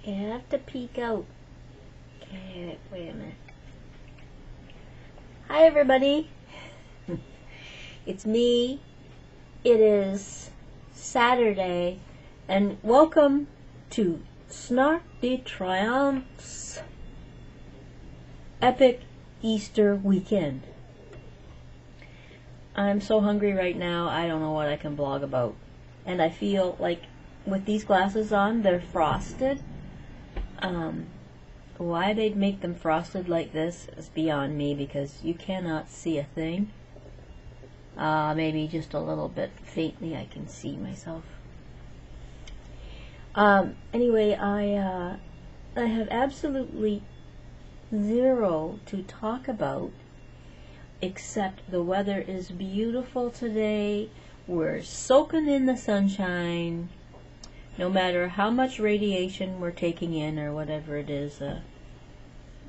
You have to peek out. Okay, wait a minute. Hi everybody. It's me. It is Saturday, and welcome to Snark de Triumph's epic Easter weekend. I'm so hungry right now, I don't know what I can blog about. And I feel like with these glasses on, they're frosted. Why they'd make them frosted like this is beyond me, because you cannot see a thing. Maybe just a little bit faintly I can see myself. Anyway, I have absolutely zero to talk about, except the weather is beautiful today. We're soaking in the sunshine. No matter how much radiation we're taking in, or whatever it is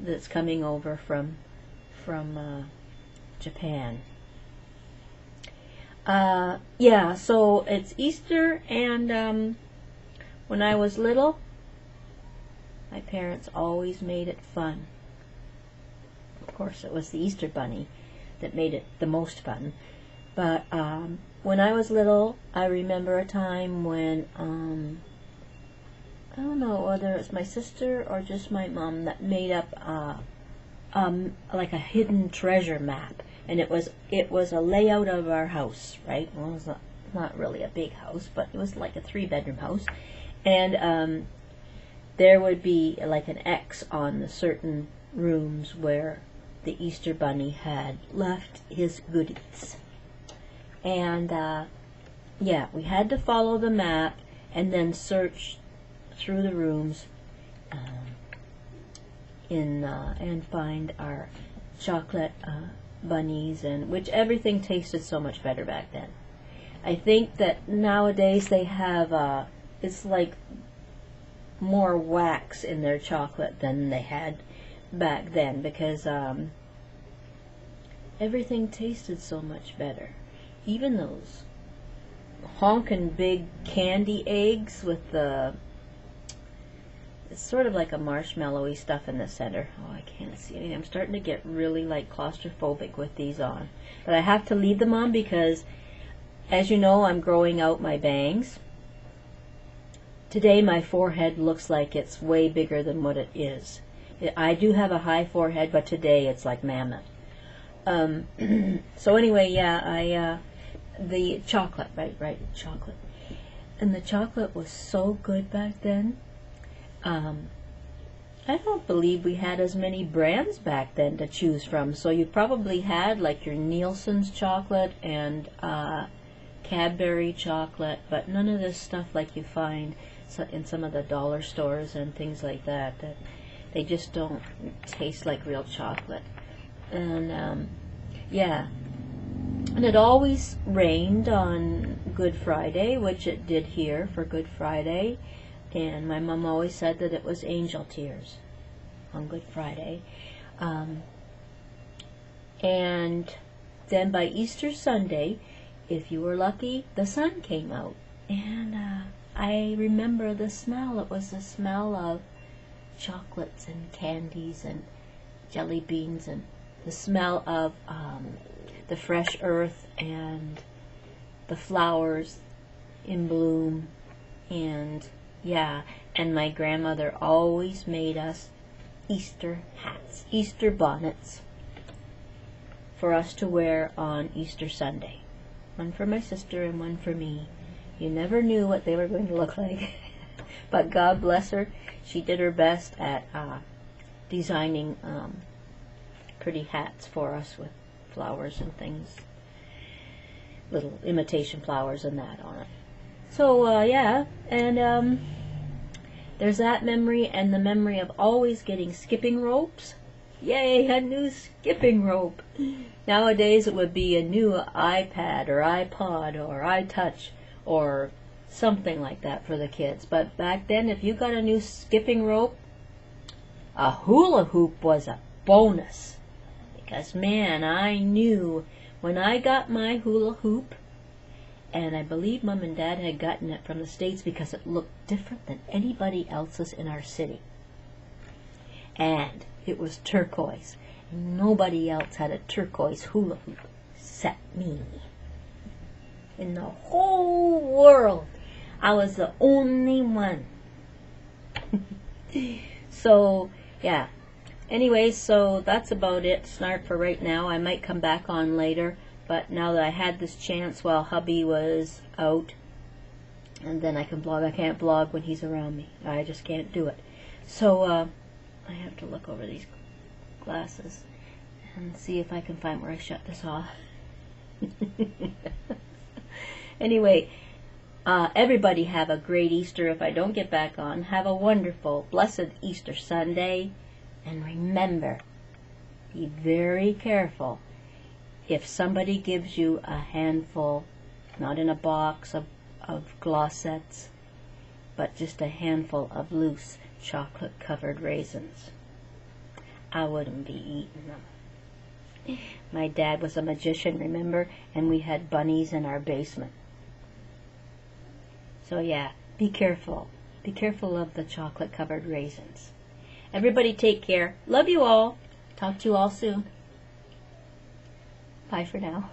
that's coming over from Japan. Yeah, so it's Easter, and when I was little, my parents always made it fun. Of course, it was the Easter Bunny that made it the most fun. But when I was little, I remember a time when, I don't know whether it's my sister or just my mom that made up like a hidden treasure map. And it was a layout of our house, right? Well, it was not really a big house, but it was like a 3-bedroom house. And there would be like an X on the certain rooms where the Easter Bunny had left his goodies. And yeah, we had to follow the map and then search through the rooms and find our chocolate bunnies, and which everything tasted so much better back then. I think that nowadays they have it's like more wax in their chocolate than they had back then, because everything tasted so much better. Even those honkin' big candy eggs with it's sort of like a marshmallowy stuff in the center. Oh, I can't see anything. I'm starting to get really like claustrophobic with these on. But I have to leave them on because, as you know, I'm growing out my bangs. Today my forehead looks like it's way bigger than what it is. I do have a high forehead, but today it's like mammoth. So anyway, yeah, the chocolate, right, chocolate. And the chocolate was so good back then. I don't believe we had as many brands back then to choose from. So you probably had like your Nielsen's chocolate and Cadbury chocolate, but none of this stuff like you find in some of the dollar stores and things like that. That they just don't taste like real chocolate. And yeah. And it always rained on Good Friday, which it did here for Good Friday. And my mom always said that it was angel tears on Good Friday. And then by Easter Sunday, if you were lucky, the sun came out. And I remember the smell. It was the smell of chocolates and candies and jelly beans, and the smell of the fresh earth and the flowers in bloom. And yeah, and my grandmother always made us Easter hats, Easter bonnets for us to wear on Easter Sunday. One for my sister and one for me. You never knew what they were going to look like. But God bless her, she did her best at designing pretty hats for us with flowers and things, little imitation flowers and that on it. So yeah, and there's that memory, and the memory of always getting skipping ropes. Yay, a new skipping rope. Nowadays it would be a new iPad or iPod or iTouch or something like that for the kids. But back then, if you got a new skipping rope, a hula hoop was a bonus. Because man, I knew when I got my hula hoop And I believe Mom and Dad had gotten it from the States because it looked different than anybody else's in our city. And it was turquoise. Nobody else had a turquoise hula hoop except me. In the whole world, I was the only one. So, yeah. Anyway, so that's about it, Snark, for right now. I might come back on later, but now that I had this chance while hubby was out, and then I can vlog. I can't vlog when he's around me. I just can't do it. So, I have to look over these glasses and see if I can find where I shut this off. Anyway, everybody have a great Easter. If I don't get back on, have a wonderful, blessed Easter Sunday. And remember, be very careful. If somebody gives you a handful, not in a box of glossettes, but just a handful of loose chocolate-covered raisins, I wouldn't be eating them. My dad was a magician, remember? And we had bunnies in our basement. So yeah, be careful. Be careful of the chocolate-covered raisins. Everybody take care. Love you all. Talk to you all soon. Bye for now.